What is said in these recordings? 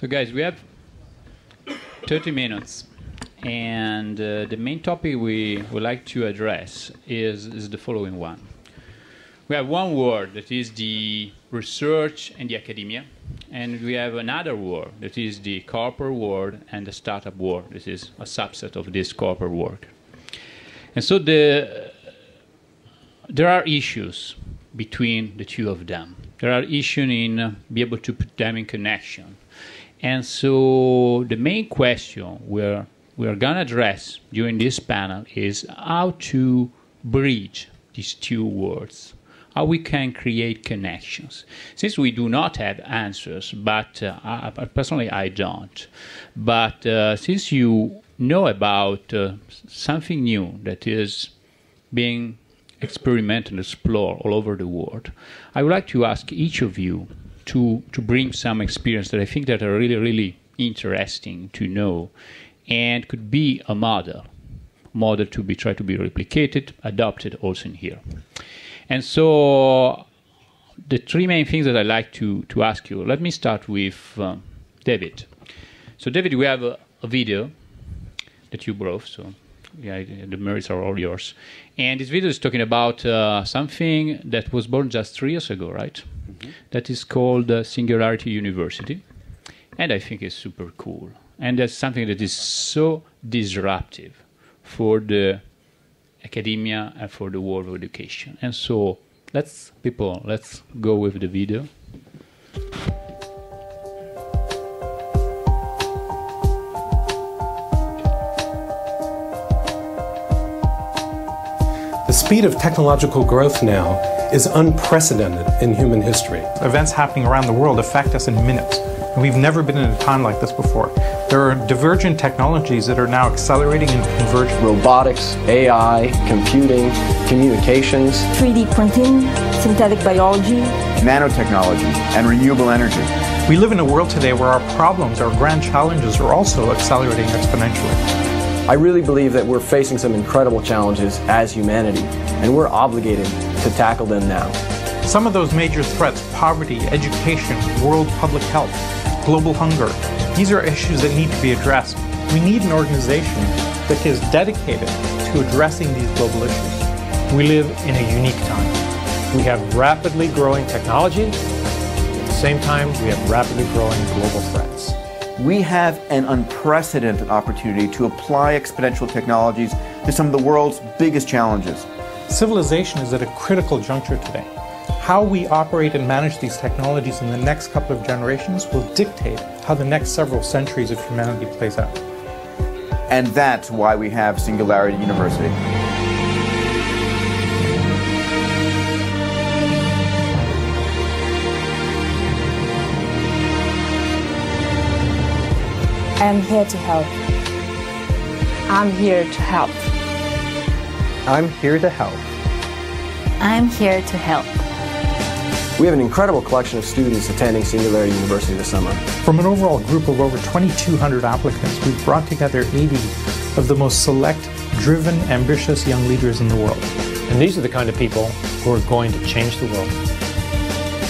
So guys, we have 30 minutes, and the main topic we would like to address is the following one. We have one world that is the research and the academia, and we have another world that is the corporate world and the startup world. This is a subset of this corporate world. And so there are issues between the two of them. There are issues in be able to put them in connection. And so the main question we're going to address during this panel is how to bridge these two worlds, how we can create connections. Since we do not have answers, but personally I don't, but since you know about something new that is being experimented and explored all over the world, I would like to ask each of you to bring some experience that I think that are really, really interesting to know and could be a model to be tried to be replicated, adopted also in here. And so the three main things that I'd like to ask you, let me start with David. So David, we have a video that you brought, so yeah, the merits are all yours. And this video is talking about something that was born just 3 years ago, right? Mm-hmm. That is called Singularity University. And I think it's super cool. And that's something that is so disruptive for the academia and for the world of education. And so let's go with the video. The speed of technological growth now is unprecedented in human history. Events happening around the world affect us in minutes, and we've never been in a time like this before. There are divergent technologies that are now accelerating and converging. Robotics, AI, computing, communications, 3D printing, synthetic biology, nanotechnology, and renewable energy. We live in a world today where our problems, our grand challenges, are also accelerating exponentially. I really believe that we're facing some incredible challenges as humanity, and we're obligated to tackle them now. Some of those major threats, poverty, education, world public health, global hunger, these are issues that need to be addressed. We need an organization that is dedicated to addressing these global issues. We live in a unique time. We have rapidly growing technology. At the same time, we have rapidly growing global threats. We have an unprecedented opportunity to apply exponential technologies to some of the world's biggest challenges. Civilization is at a critical juncture today. How we operate and manage these technologies in the next couple of generations will dictate how the next several centuries of humanity plays out. And that's why we have Singularity University. I'm here to help. I'm here to help. I'm here to help. I'm here to help. We have an incredible collection of students attending Singularity University this summer. From an overall group of over 2,200 applicants, we've brought together 80 of the most select, driven, ambitious young leaders in the world. And these are the kind of people who are going to change the world.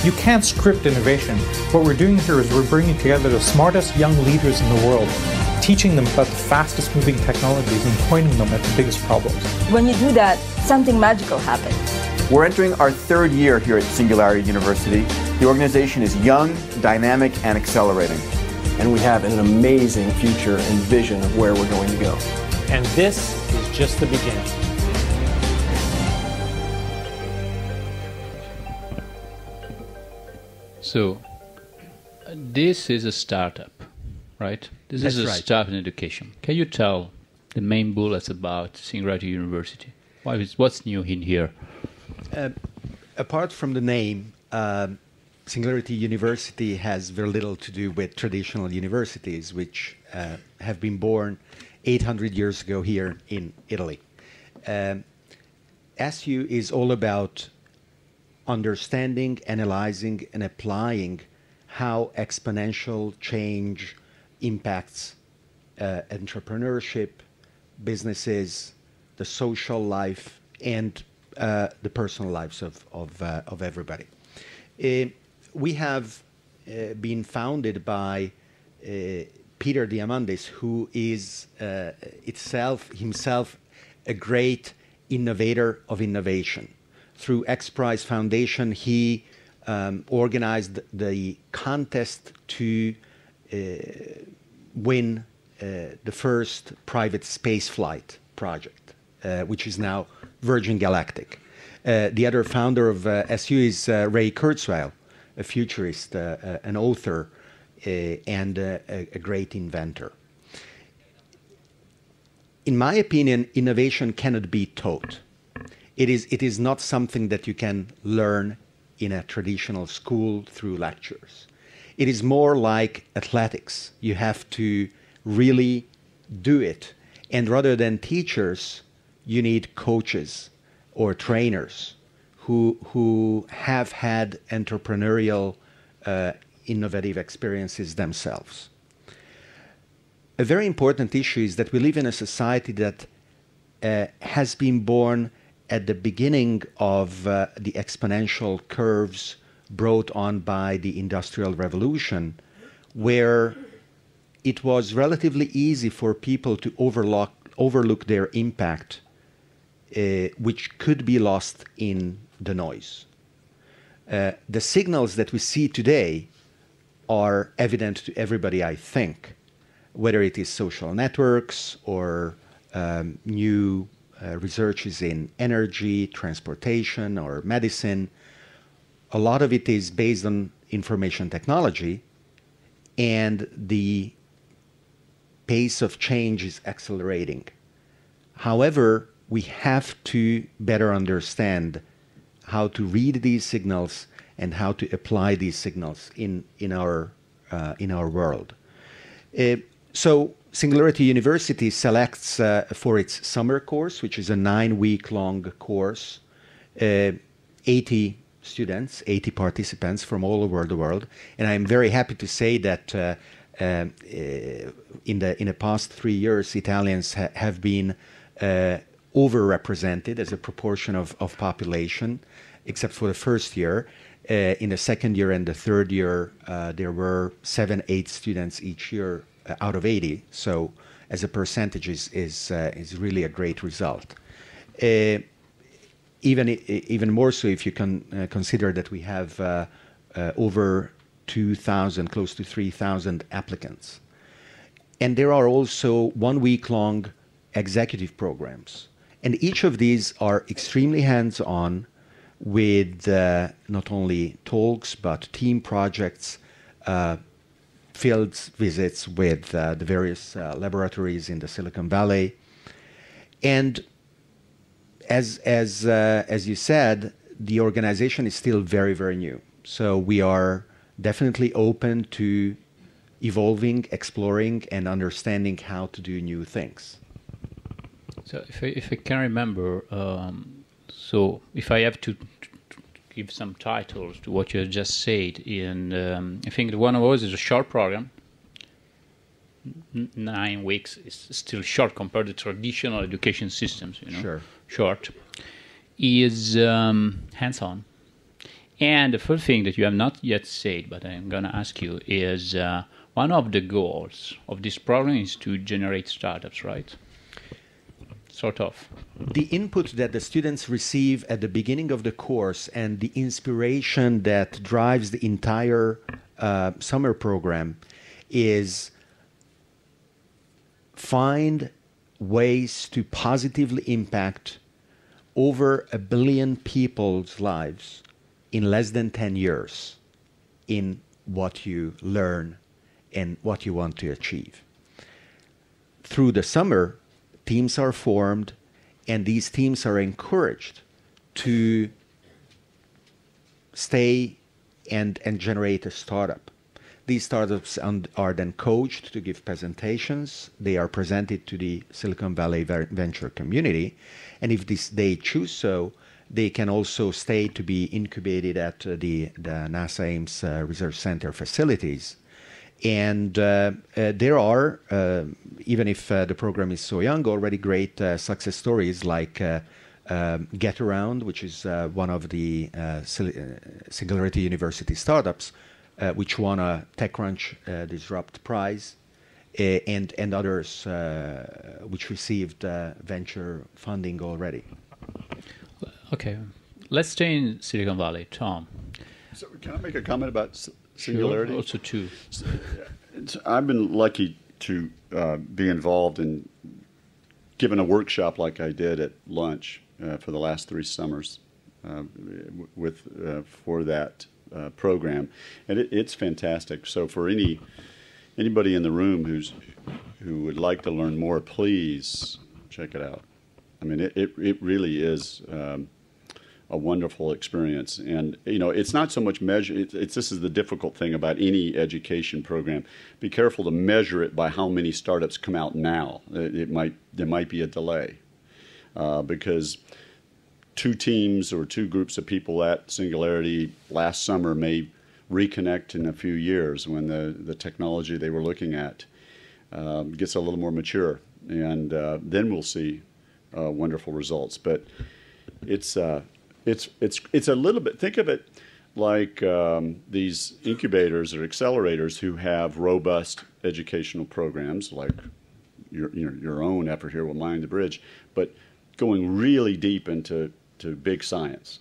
You can't script innovation. What we're doing here is we're bringing together the smartest young leaders in the world, teaching them about the fastest moving technologies and pointing them at the biggest problems. When you do that, something magical happens. We're entering our 3rd year here at Singularity University. The organization is young, dynamic, and accelerating. And we have an amazing future and vision of where we're going to go. And this is just the beginning. So, this is a startup, right? This is a startup in education. Can you tell the main bullets about Singularity University? What's new in here? Apart from the name, Singularity University has very little to do with traditional universities, which have been born 800 years ago here in Italy. SU is all about understanding, analyzing, and applying how exponential change impacts entrepreneurship, businesses, the social life, and the personal lives of everybody. We have been founded by Peter Diamandis, who is himself a great innovator of innovation. Through X Prize Foundation, he organized the contest to win the first private space flight project, which is now Virgin Galactic. The other founder of SU is Ray Kurzweil, a futurist, an author, and a great inventor. In my opinion, innovation cannot be taught. It is not something that you can learn in a traditional school through lectures. It is more like athletics. You have to really do it. And rather than teachers, you need coaches or trainers who have had entrepreneurial, innovative experiences themselves. A very important issue is that we live in a society that has been born at the beginning of the exponential curves brought on by the Industrial Revolution, where it was relatively easy for people to overlook their impact, which could be lost in the noise. The signals that we see today are evident to everybody, I think, whether it is social networks or new researches in energy, transportation, or medicine. A lot of it is based on information technology, and the pace of change is accelerating. However, we have to better understand how to read these signals and how to apply these signals in our world. So Singularity University selects for its summer course, which is a 9-week-long course, 80 students, 80 participants from all over the world. And I'm very happy to say that in the past 3 years, Italians have been overrepresented as a proportion of population, except for the first year. In the second year and the third year, there were 7-8 students each year out of 80. So as a percentage is really a great result. Even more so if you can consider that we have over 2,000, close to 3,000 applicants. And there are also 1-week-long executive programs. And each of these are extremely hands-on with not only talks, but team projects, field visits with the various laboratories in the Silicon Valley. And as you said, the organization is still very, very new. So we are definitely open to evolving, exploring, and understanding how to do new things. So if I can remember, so if I have to give some titles to what you have just said, I think one of those is a short program. 9 weeks is still short compared to traditional education systems, you know. Sure. Short. Is hands-on. And the first thing that you have not yet said, but I'm going to ask you, is one of the goals of this program is to generate startups, right? Sort of. The input that the students receive at the beginning of the course and the inspiration that drives the entire summer program is find ways to positively impact over 1 billion people's lives in less than 10 years in what you learn and what you want to achieve. Through the summer, teams are formed, and these teams are encouraged to stay and generate a startup. These startups are then coached to give presentations. They are presented to the Silicon Valley venture community, and if they choose so, they can also stay to be incubated at the NASA Ames Research Center facilities. And there are, even if the program is so young, already great success stories like Get Around, which is one of the Singularity University startups, which won a TechCrunch Disrupt Prize, and others which received venture funding already. Okay, let's stay in Silicon Valley. Tom. So can I make a comment about Singularity? Sure, also too. I've been lucky to be involved in giving a workshop like I did at lunch for the last 3 summers for that program, and it's fantastic. So for anybody in the room who would like to learn more, please check it out. I mean, it really is a wonderful experience, and it's not so much measure. This is the difficult thing about any education program. Be careful to measure it by how many startups come out now. There might be a delay because 2 teams or 2 groups of people at Singularity last summer may reconnect in a few years when the technology they were looking at gets a little more mature, and then we'll see wonderful results. But it's a little bit. Think of it like these incubators or accelerators who have robust educational programs, like your own effort here with Mind the Bridge, but going really deep into big science.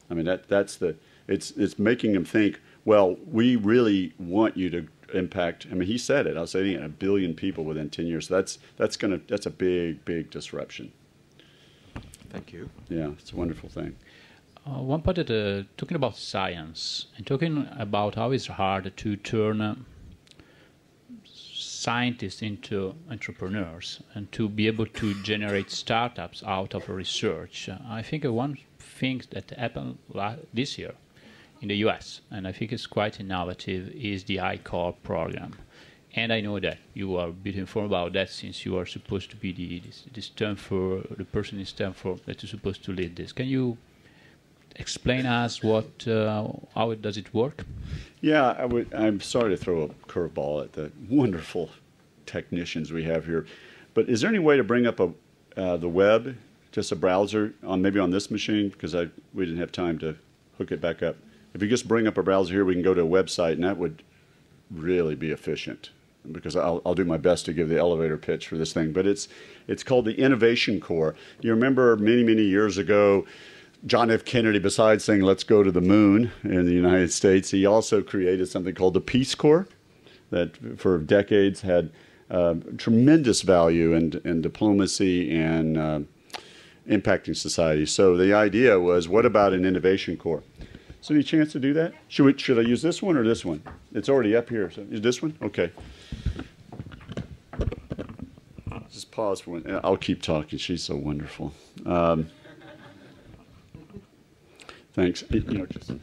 I mean, it's making them think, well, we really want you to impact. I mean, he said it. I was saying 1 billion people within 10 years. So that's a big disruption. Thank you. Yeah, it's a wonderful thing. One part talking about science and talking about how it's hard to turn scientists into entrepreneurs and to be able to generate startups out of research. I think one thing that happened this year in the US, and I think it's quite innovative, is the I-Corps program. And I know that you are a bit informed about that since you are supposed to be the person in Stanford that is supposed to lead this. Can you explain us how does it work? Yeah, I'm sorry to throw a curveball at the wonderful technicians we have here, but is there any way to bring up the web, just a browser, maybe on this machine, because we didn't have time to hook it back up. If you just bring up a browser here, we can go to a website, and that would really be efficient, because I'll do my best to give the elevator pitch for this thing. But it's called the Innovation Corps. You remember many years ago, John F. Kennedy, besides saying let's go to the moon in the United States, he also created something called the Peace Corps that for decades had tremendous value in diplomacy and impacting society. So the idea was, what about an Innovation Corps? So any chance to do that? Should I use this one or this one? It's already up here. So is this one? Okay. Just pause for one. I'll keep talking. She's so wonderful. Thanks. Just I-245.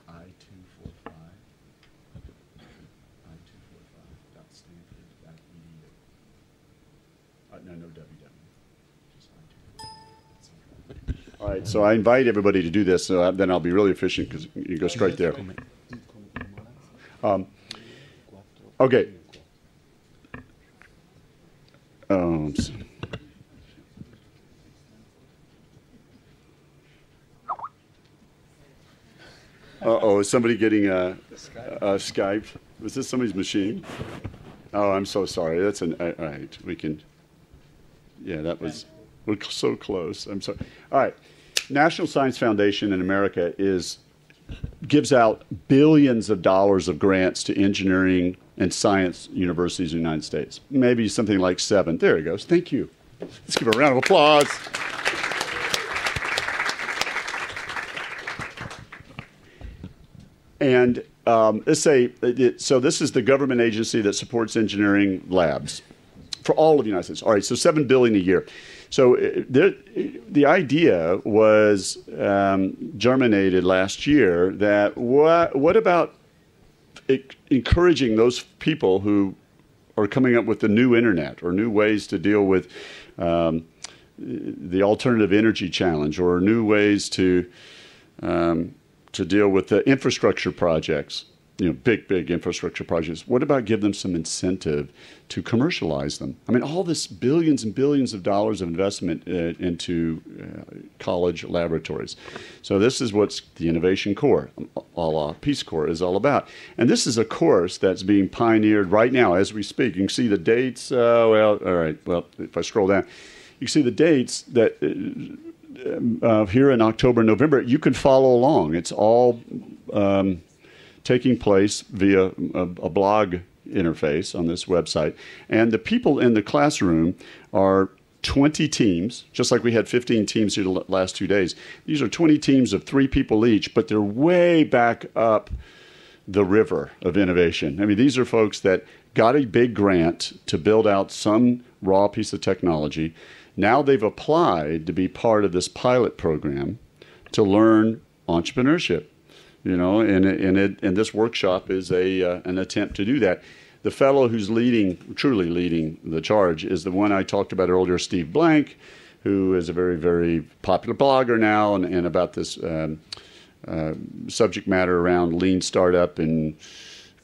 I-245.stanford.edu. No www. All right, so I invite everybody to do this, so then I'll be really efficient because you go straight there. Okay. Uh-oh, is somebody getting Skype? Was this somebody's machine? Oh, I'm so sorry. That's all right, we can, yeah, that was, we're so close. I'm sorry. All right, National Science Foundation in America gives out billions of dollars of grants to engineering and science universities in the United States. Maybe something like 7. There he goes. Thank you. Let's give a round of applause. And let's say, so this is the government agency that supports engineering labs for all of the United States. All right, so $7 billion a year. So the idea was germinated last year that what about encouraging those people who are coming up with the new internet or new ways to deal with the alternative energy challenge, or new ways to deal with the infrastructure projects. big infrastructure projects. What about give them some incentive to commercialize them? I mean, all this billions and billions of dollars of investment into college laboratories. So this is what the Innovation Corps, a la Peace Corps, is all about. And this is a course that's being pioneered right now as we speak. You can see the dates. All right. Well, if I scroll down, you can see the dates that here in October and November. You can follow along. It's all taking place via a blog interface on this website. And the people in the classroom are 20 teams, just like we had 15 teams here the last 2 days. These are 20 teams of 3 people each, but they're way back up the river of innovation. I mean, these are folks that got a big grant to build out some raw piece of technology. Now they've applied to be part of this pilot program to learn entrepreneurship. And this workshop is an attempt to do that. The fellow who's truly leading the charge is the one I talked about earlier, Steve Blank, who is a very, very popular blogger now and about this subject matter around lean startup and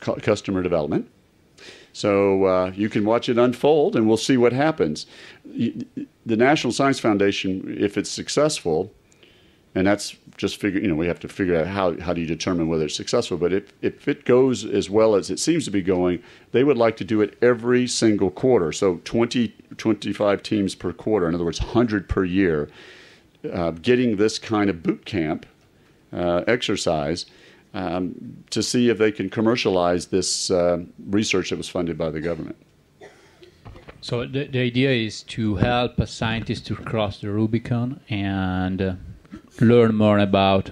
customer development. So you can watch it unfold, and we'll see what happens. The National Science Foundation, if it's successful, and that's just we have to figure out how do you determine whether it's successful. But if it goes as well as it seems to be going, they would like to do it every single quarter. So 25 teams per quarter, in other words, 100 per year, getting this kind of boot camp exercise to see if they can commercialize this research that was funded by the government. So the idea is to help scientists to cross the Rubicon and learn more about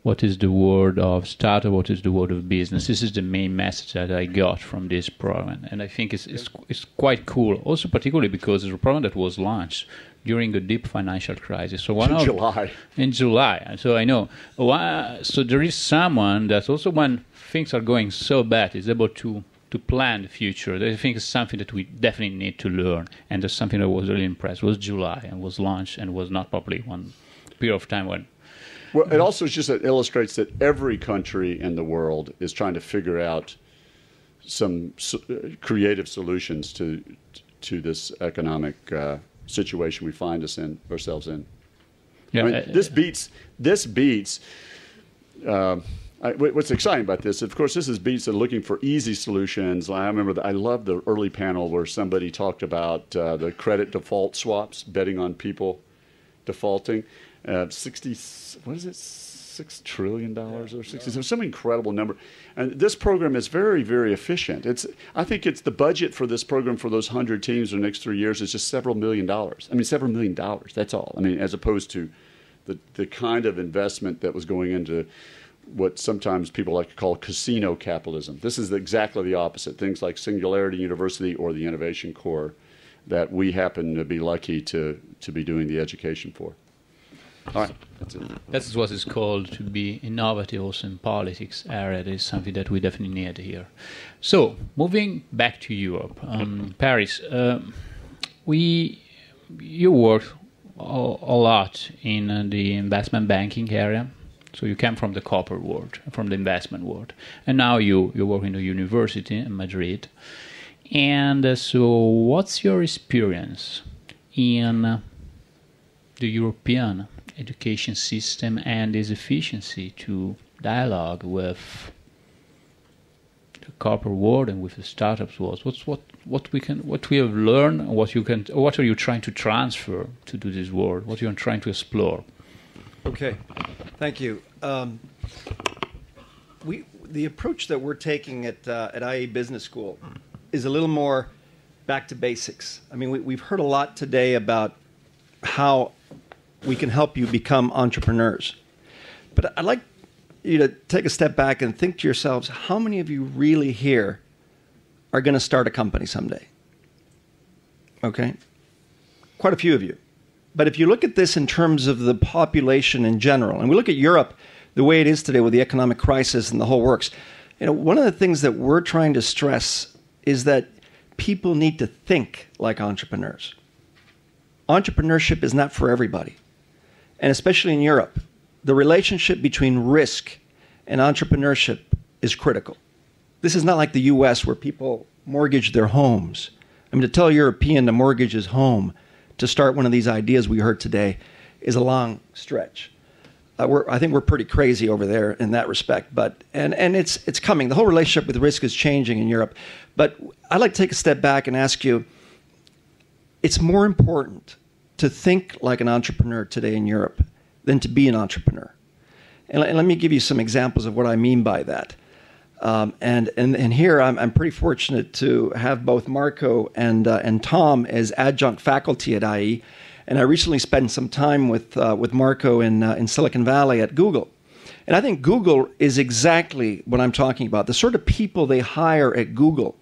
what is the world of startup, what is the world of business. This is the main message that I got from this program, and I think it's quite cool. Also, particularly because it's a program that was launched during a deep financial crisis. So in July. So I know. So there is someone that also, when things are going so bad, is able to plan the future. I think it's something that we definitely need to learn, and there's something that was really impressed. It was July and was launched and was not probably one period of time when. Well, it also just illustrates that every country in the world is trying to figure out some creative solutions to this economic situation we find ourselves in. Yeah, I mean, this beats. What's exciting about this, of course, this is beats that are looking for easy solutions. I remember I love the early panel where somebody talked about the credit default swaps, betting on people defaulting. $6 trillion or 60, some incredible number. And this program is very, very efficient. I think it's the budget for this program for those 100 teams for the next 3 years is just several million dollars. I mean, several $million, that's all. I mean, as opposed to the kind of investment that was going into what sometimes people like to call casino capitalism. This is exactly the opposite. Things like Singularity University or the Innovation Corps that we happen to be lucky to be doing the education for. All right, that's it. That's what is called to be innovative also in politics area. That is something that we definitely need here. So, moving back to Europe, Paris, you work a lot in the investment banking area. So you came from the corporate world, from the investment world, and now you work in a university in Madrid. And so what's your experience in the European education system and its efficiency to dialogue with the corporate world and with the startups world? What we have learned, what are you trying to transfer to this world? What are you trying to explore? Okay, thank you. The approach that we're taking at IE Business School is a little more back to basics. I mean, we've heard a lot today about how we can help you become entrepreneurs. But I'd like you to take a step back and think to yourselves, how many of you really here are going to start a company someday? Okay? Quite a few of you. But if you look at this in terms of the population in general, and we look at Europe the way it is today with the economic crisis and the whole works, one of the things that we're trying to stress is that people need to think like entrepreneurs. Entrepreneurship is not for everybody. And especially in Europe, the relationship between risk and entrepreneurship is critical. This is not like the U.S. where people mortgage their homes. I mean, to tell a European to mortgage his home to start one of these ideas we heard today is a long stretch. I think we're pretty crazy over there in that respect, but and it's coming. The whole relationship with risk is changing in Europe. But I'd like to take a step back and ask you, it's more important to think like an entrepreneur today in Europe than to be an entrepreneur. And let me give you some examples of what I mean by that. And here I'm pretty fortunate to have both Marco and Tom as adjunct faculty at IE. And I recently spent some time with Marco in Silicon Valley at Google. And I think Google is exactly what I'm talking about. The sort of people they hire at Google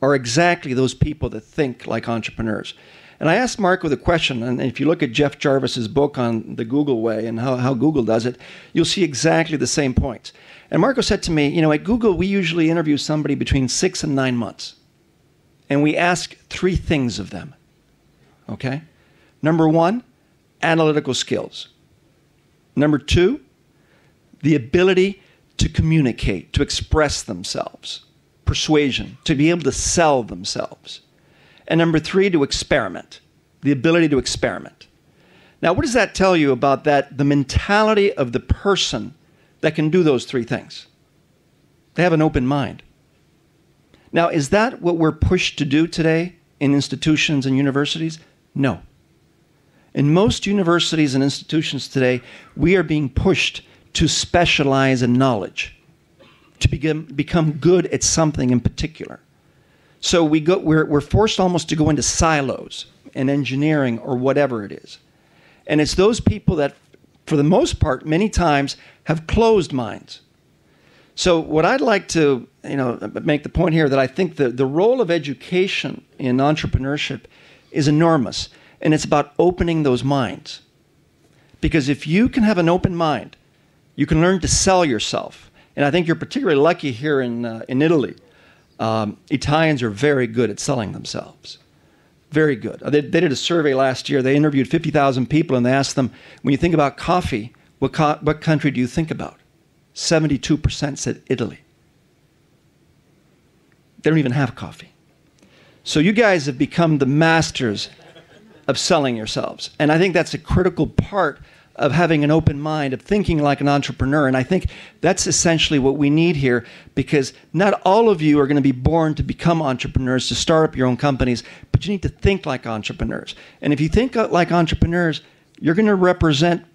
are exactly those people that think like entrepreneurs. And I asked Marco the question, and if you look at Jeff Jarvis's book on the Google way and how Google does it, you'll see exactly the same points. And Marco said to me, you know, at Google, we usually interview somebody between 6 and 9 months. And we ask 3 things of them, okay? Number 1, analytical skills. Number 2, the ability to communicate, to express themselves. Persuasion, to be able to sell themselves. And number 3, to experiment, the ability to experiment. Now, what does that tell you about the mentality of the person that can do those 3 things? They have an open mind. Now, is that what we're pushed to do today in institutions and universities? No. In most universities and institutions today, we are being pushed to specialize in knowledge, to become good at something in particular. So we're forced almost to go into silos in engineering or whatever it is. And it's those people that, for the most part, many times have closed minds. So what I'd like to make the point here that I think the role of education in entrepreneurship is enormous. And it's about opening those minds. Because if you can have an open mind, you can learn to sell yourself. And I think you're particularly lucky here in Italy. Italians are very good at selling themselves. Very good. They did a survey last year. They interviewed 50,000 people and they asked them, when you think about coffee, what country do you think about? 72% said Italy. They don't even have coffee. So you guys have become the masters of selling yourselves. And I think that's a critical part of having an open mind, of thinking like an entrepreneur. And I think that's essentially what we need here, because not all of you are going to be born to become entrepreneurs, to start up your own companies, but you need to think like entrepreneurs. And if you think like entrepreneurs, you're going to represent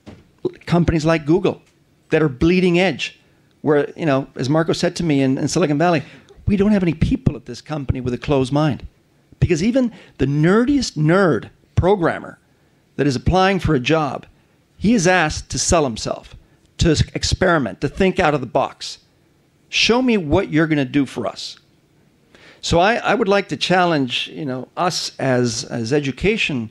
companies like Google that are bleeding edge, where, you know, as Marco said to me in Silicon Valley, we don't have any people at this company with a closed mind. Because even the nerdiest nerd programmer that is applying for a job, he is asked to sell himself, to experiment, to think out of the box. Show me what you're going to do for us. So I would like to challenge, us as education,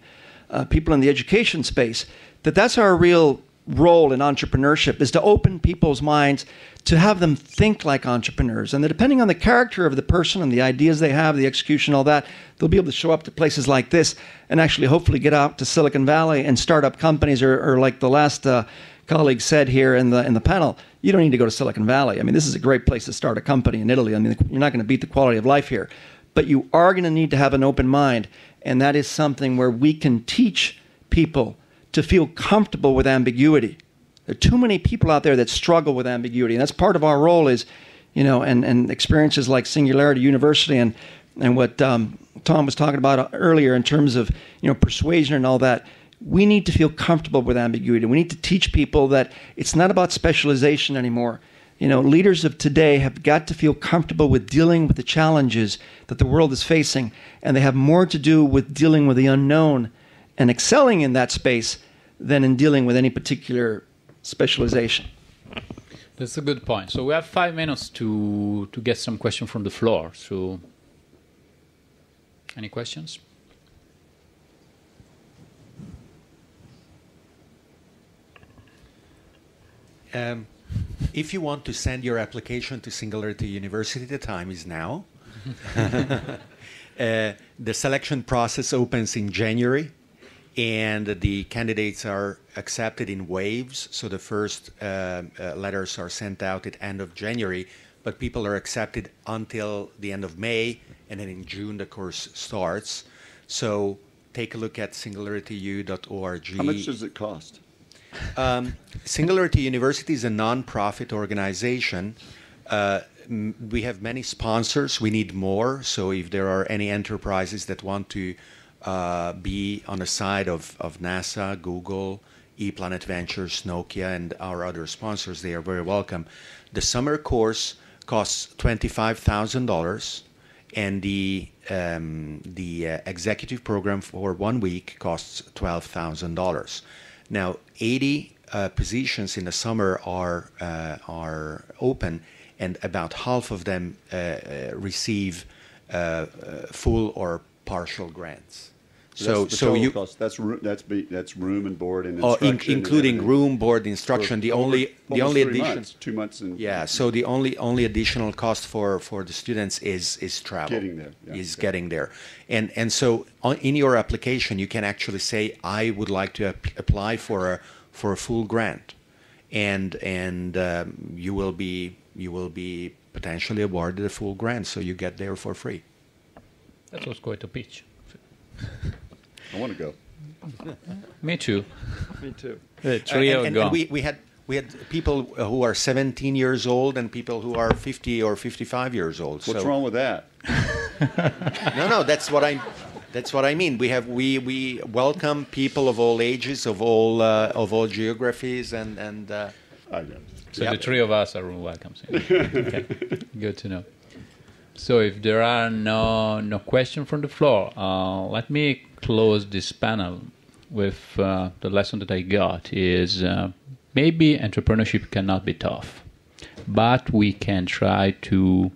people in the education space, that's our real role in entrepreneurship, is to open people's minds, to have them think like entrepreneurs. And that depending on the character of the person and the ideas they have, the execution, all that, they'll be able to show up to places like this and actually hopefully get out to Silicon Valley and start up companies, or like the last colleague said here in the panel, you don't need to go to Silicon Valley. I mean, this is a great place to start a company in Italy. I mean, you're not going to beat the quality of life here. But you are going to need to have an open mind. And that is something where we can teach people to feel comfortable with ambiguity. There are too many people out there that struggle with ambiguity. And that's part of our role is, and experiences like Singularity University and what Tom was talking about earlier in terms of, persuasion and all that. We need to feel comfortable with ambiguity. We need to teach people that it's not about specialization anymore. Leaders of today have got to feel comfortable with dealing with the challenges that the world is facing, and they have more to do with dealing with the unknown and excelling in that space than in dealing with any particular specialization. That's a good point. So we have 5 minutes to get some questions from the floor. So, any questions? If you want to send your application to Singularity University, the time is now. The selection process opens in January, and the candidates are accepted in waves. So the first letters are sent out at the end of January. but people are accepted until the end of May, and then in June the course starts. So take a look at singularityU.org. How much does it cost? Singularity University is a non-profit organization. We have many sponsors. We need more. So if there are any enterprises that want to be on the side of NASA, Google, ePlanet Ventures, Nokia, and our other sponsors, they are very welcome. The summer course costs $25,000, and the executive program for 1 week costs $12,000. Now, 80 positions in the summer are open, and about half of them receive full or partial grants. So you cost. That's room and board and instruction, including room, board, instruction. The only addition 2 months and So the only additional cost for the students is travel. Getting there. Yeah, getting there, and so in your application you can actually say, I would like to apply for a full grant, and you will be potentially awarded a full grant, so you get there for free. That was quite a pitch. I want to go. Me too. Me too. And we had people who are 17 years old and people who are 50 or 55 years old. What's wrong with that? No, that's what I mean. We welcome people of all ages, of all geographies, and I know. So the three of us are welcome. Okay. Good to know. So if there are no questions from the floor, let me close this panel with the lesson that I got is maybe entrepreneurship cannot be tough, but we can try to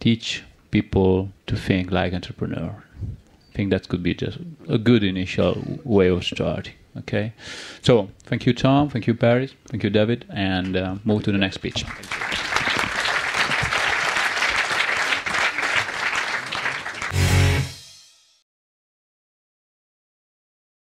teach people to think like entrepreneur. I think that could be just a good initial way of starting. Okay, so thank you, Tom. Thank you, Paris. Thank you, David. And move to the next speech.